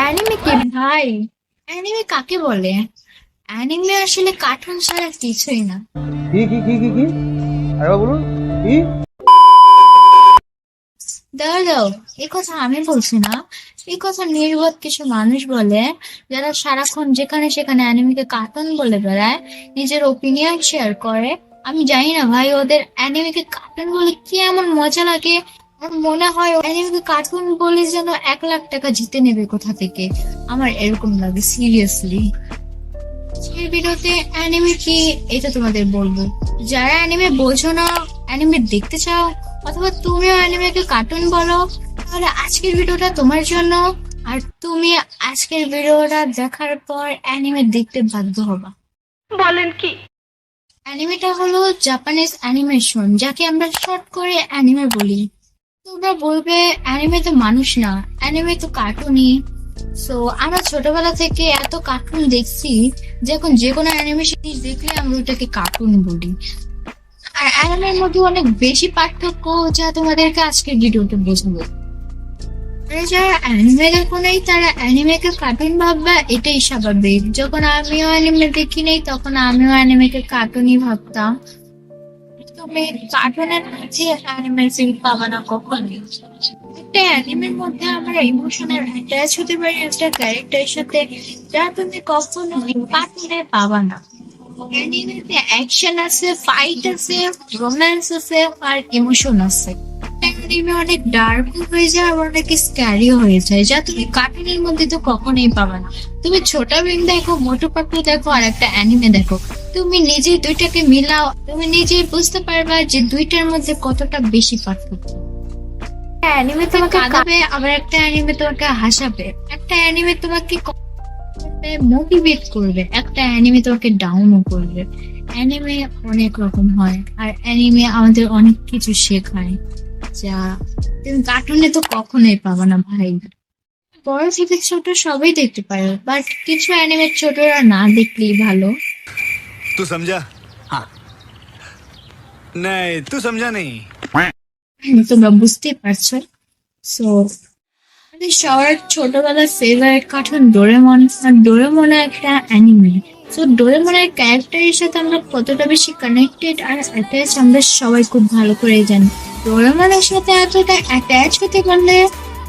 Anime কে ভাই? Anime কাকে বলে? অ্যানিমে আসলে কার্টুন ছাড়া কিছুই না। কি আরেকবার বলুন। কি? দাঁড়াও, এই কথা আমি বলছি না, এই কথা নির্বোধ কিছু মানুষ বলে, যারা সারাক্ষণ যেখানে সেখানে অ্যানিমেকে কার্টুন বলে বেড়ায়, নিজের ওপিনিয়ন শেয়ার করে। আমি জানি না ভাই, ওদের অ্যানিমেকে কার্টুন বলে কি এমন মজা লাগে। আমার মনে হয় অ্যানিমেকে কার্টুন বলে যেন 1 লাখ টাকা জিতে নেবে কোথা থেকে। আমার এরকম লাগে সিরিয়াসলি। আজকের ভিডিওতে অ্যানিমে কি এটা তোমাদের বলবো। যারা অ্যানিমে বোঝো না, অ্যানিমে দেখতে চাও, অথবা তুমিও অ্যানিমেকে কার্টুন বলো, তাহলে আজকের ভিডিওটা তোমার জন্য। আর তুমি আজকের ভিডিওটা দেখার পর অ্যানিমে দেখতে বাধ্য হবা। বলেন কি? অ্যানিমেটা হলো জাপানিজ অ্যানিমেশন, যাকে আমরা শর্ট করে অ্যানিমে বলি। তোমরা বলবে অ্যানিমে তো মানুষ না, অ্যানিমে তো কার্টুনই। সো আমরা ছোটবেলা থেকে এত কার্টুন দেখছি, যখন যে কোনো অ্যানিমেশন দেখলে আমরা ওটাকে কার্টুন বলি। আর অ্যানিমের মধ্যে অনেক বেশি পার্থক্য, যা তোমাদেরকে আজকের ভিডিওতে বোঝাবো। আর যারা অ্যানিমে দেখো নাই, তারা অ্যানিমেকে কার্টুন ভাববা, এটাই স্বাভাবিক। যখন আমিও অ্যানিমে দেখি নাই, তখন আমিও অ্যানিমেকে কার্টুনই ভাবতাম। তুমি কার্টুনের মাঝে অ্যানিমের ফিল পাবা না কখনোই। একটা অ্যানিমের মধ্যে আমরা ইমোশনাল অ্যাটাচ হতে পারি একটা ক্যারেক্টারের সাথে, যা তুমি কখনো কার্টুনে পাবা না। অ্যানিমেতে অ্যাকশন আছে, ফাইট আছে, রোম্যান্স আছে, আর ইমোশন আছে। অ্যানিমে অনেক ডার্ক হয়ে যায়, আবার অনেক স্ক্যারিও হয়ে যায়, যা তুমি কার্টুনের মধ্যে তো কখনোই পাবা না। তুমি ছোট ভীম দেখো, মোটু পাতলু দেখো, আর একটা অ্যানিমে দেখো, তুমি নিজেই দুইটাকে মিলাও, তুমি নিজেই বুঝতে পারবা যে দুইটার মধ্যে কতটা বেশি পার্থক্য। অ্যানিমে তোমাকে কাঁদাবে, আবার একটা অ্যানিমে তোমাকে হাসাবে। একটা অ্যানিমে তোমাকে মোটিভেট করবে, একটা অ্যানিমে তোমাকে ডাউনও করবে। অ্যানিমে অনেক রকম হয়, আর অ্যানিমে আমাদের অনেক কিছু শেখায়, যা তুমি কার্টুনে তো কখনোই পাবা না ভাই। বড় থেকে ছোট সবাই দেখতে পারো, বাট কিছু অ্যানিমে ছোটরা না দেখলেই ভালো। तू समझा? हाँ। नहीं, तू समझा नहीं। তোমরা বুঝতেই পারছো। সো আমাদের সবার ছোটবেলার ফেভারিট কার্টুন ডোরেমন, আর ডোরেমনে একটা অ্যানিমে। তো ডোরেমনের ক্যারেক্টারের সাথে আমরা কতটা বেশি কানেক্টেড আর অ্যাটাচ আমরা সবাই খুব ভালো করে জানি। ডোরেমনের সাথে এতটা অ্যাটাচ হতে পারলে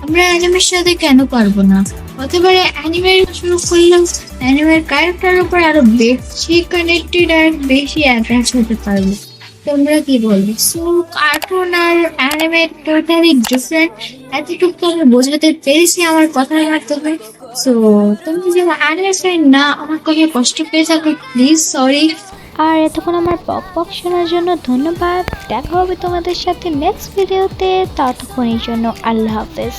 আমরা অ্যানিমের সাথে কেন পারবো না? হতে পারে অ্যানিমে শুরু করলাম, অ্যানিমের ক্যারেক্টারের উপর আরো বেশি কানেক্টেড আর বেশি অ্যাটাচ হতে পারবো। তোমরা কি বলবে? সো কার্টুন আর অ্যানিমে টোটালি ডিফারেন্ট। এতটুকু আমি বোঝাতে পেরেছি আমার কথার মাধ্যমে। সো তুমি যে অ্যানিমে ফ্যান না, আমার কথা কষ্ট পেয়ে থাকো, প্লিজ সরি। আর এতক্ষণ আমার বক বক শোনার জন্য ধন্যবাদ। দেখা হবে তোমাদের সাথে নেক্সট ভিডিওতে। ততক্ষণের জন্য আল্লাহ হাফেজ।